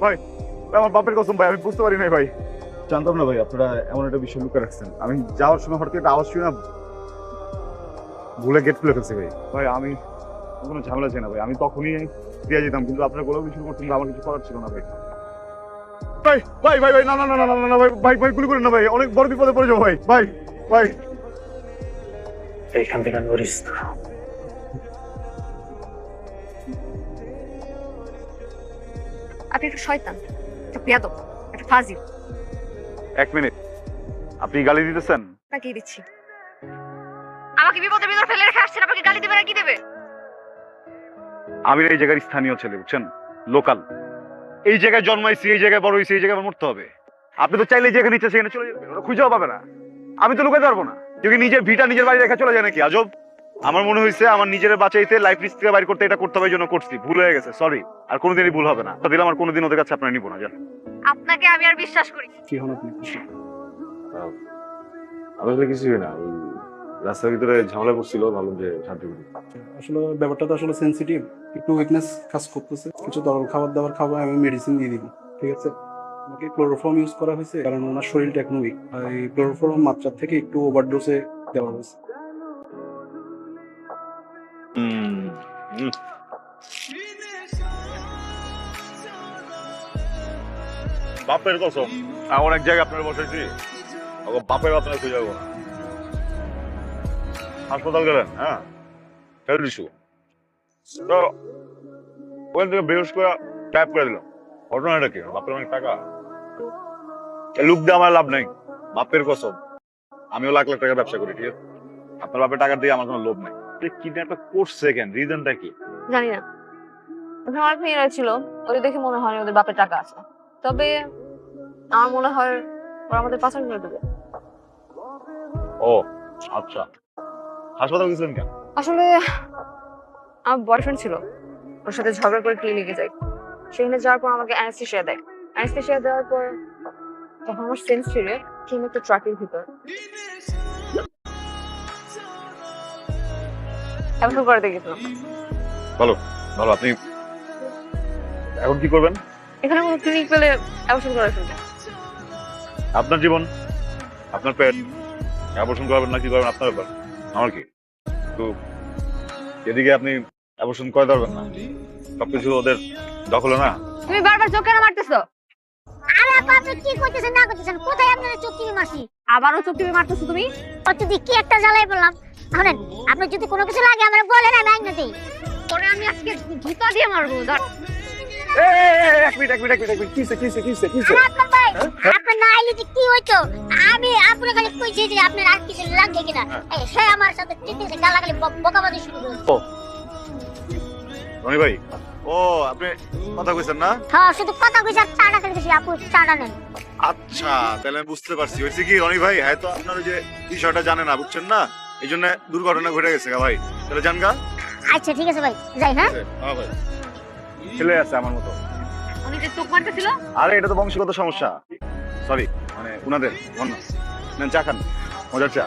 ভাই আমার বাপের কসম ভাই, আমি বুঝতে পারি নাই ভাই, জানতাম না ভাই আপনারা এমন একটা বিষয় লুকিয়ে রাখছেন। আমি যাওয়ার সময় হঠাৎ একটা আওয়াজ শুনে না ভুলে গেট খুলে ফেলছি ভাই। ভাই আমি কোনো ঝামেলা চাই না ভাই, আমি তখনই দিয়ে যেতাম, কিন্তু আপনার কোনো কিছু করতেন আমার কিছু করার ছিল না ভাই। ভাই ভাই ভাই ভাই না না না না না না ভাই ভাই ভাই গুলি করেন না ভাই, অনেক বড় বিপদে পড়ে যাবো ভাই। ভাই ভাই এইখান থেকে নড়িস না। আপনি একটা শয়তান, একটা বেয়াদব, একটা ফাজিল। এক মিনিট, আপনি গালি দিতেছেন? আপনাকে দিচ্ছি। আমাকে বিপদের ভিতর ফেলে রেখে আসছেন, আপনাকে গালি দেবে না কি দেবে? আমি এই জায়গার স্থানীয় ছেলে, বুঝছেন, লোকাল। এই জায়গায় জন্মাইছি, এই জায়গায় বড় হয়েছি, এই জায়গায় আমার মরতে হবে। আপনি তো চাইলে যেখানে ইচ্ছে সেখানে চলে যাবেন, ওরা খুঁজেও পাবে না। আমি তো লুকাতে পারবো না। যদি নিজের ভিটা নিজের বাড়ি রেখে চলে যায় নাকি? আজব। আমার মনে হয়েছে আমার নিজের বাঁচাইতে, লাইফ রিস্ক থেকে বাইর করতে এটা করতে হবে, জন্য করছি। ভুল হয়ে গেছে, সরি। আর কোনোদিনই ভুল হবে না। দিলাম আর কোনোদিন ওদের কাছে আপনার নিব না, জান। আপনাকে আমি আর বিশ্বাস করি। কি হন আপনি? আসলে কিছুই না, ওই রাস্তার ভিতরে ঝামেলা করছিল, ভাবলাম যে শান্তি করি। আসলে ব্যাপারটা তো আসলে সেন্সিটিভ, একটু উইকনেস কাজ করতেছে। কিছু তরল খাবার দাবার খাবো, আমি মেডিসিন দিয়ে দিবি, ঠিক আছে? আমাকে ক্লোরোফর্ম ইউজ করা হয়েছে, কারণ ওনার শরীরটা এখন উইক। এই ক্লোরোফর্ম মাত্রার থেকে একটু ওভারডোজে দেওয়া হয়েছে। বাপের কসম, এমন এক জায়গায় আপনার বসেছি, বাপের আপনার খুঁজে যাবো না। হাসপাতাল গেলেন? হ্যাঁ, হেলথ ইস্যু তো ওখান থেকে বেহুশ করে ট্যাপ করে দিলাম। ঘটনাটা কি? বাপের অনেক টাকা, লুক দিয়ে আমার লাভ নেই। বাপের কসম, আমিও লাখ লাখ টাকা ব্যবসা করি, ঠিক আছে? আপনার বাপের টাকা দিয়ে আমার কোনো লোভ নেই। কিডন্যাপটা করছে কেন? রিজনটা কি? জানি না, ওখানে অনেক মেয়েরা ছিল, ওদের দেখে মনে হয় ওদের বাপের টাকা আছে। তবে আমার মনে হয় ওরা আমাদের পাচার করে দেবে। ও আচ্ছা, হাসপাতাল গেছিলেন কেন? আসলে আমার বয়ফ্রেন্ড ছিল, ওর সাথে ঝগড়া করে ক্লিনিকে যাই। সেখানে যাওয়ার পর আমাকে অ্যানেস্থেশিয়া দেয়। অ্যানেস্থেশিয়া দেওয়ার পর তখন আমার সেন্স ফিরে কিংবা একটা ট্রাকের ভিতর এমন করে দেখেছিলাম। ভালো ভালো। আপনি এখন কি করবেন? এখানে কোনো ক্লিনিক পেলে অ্যাবর্শন করে ফেলবে। আপনার জীবন, আপনার পেট, অ্যাবর্শন করবেন না কি করবেন আপনার ব্যাপার, আমার কি? তো এদিকে আপনি অ্যাবর্শন করে ধরবেন না, সবকিছু ওদের দখলে না। তুমি বারবার চোখ কেন মারতেছো? আরে আপা, আপনি কি করতেছেন না করতেছেন? কোথায় আপনারা চোখ টিপে মারছি? আবারও চোখ টিপে মারতেছো তুমি? যদি কি একটা জ্বালাই বললাম। শুনেন, আপনি যদি কোনো কিছু লাগে আমরা বলেন, আমি আইনা দেই। পরে আমি আজকে জুতা দিয়ে মারবো। ধর, এক মিনিট এক মিনিট এক মিনিট এক মিনিট, কিসে কিসে কিসে কিসে? আরে আপনার ভাই, আপনি না আইলে যে কি হইতো? আমি আপনার খালি কইছি যে আপনার আর কিছু লাগবে কিনা। এই সে আমার সাথে টিপতেছে, গালাগালি বকাবকি শুরু করে। রনি ভাই, ও আপনি কথা কইছেন না? হ্যাঁ, শুধু কথা কইছি আর চাটা খেলে গেছি। আপু চাটা নেন। আচ্ছা, তাহলে আমি বুঝতে পারছি। হয়েছে কি রনি ভাই, হয়তো আপনার ওই যে বিষয়টা জানে না, বুঝছেন না, এই জন্য দুর্ঘটনা ঘটে গেছে গা ভাই। তাহলে জান গা। আচ্ছা ঠিক আছে ভাই, যাই। হ্যাঁ হ্যাঁ ভাই, ছেলে আছে আমার মতো। উনি যে চোখ মারতেছিল। আরে এটা তো বংশগত সমস্যা, সরি, মানে উনাদের। নেন চা খান, মজার চা।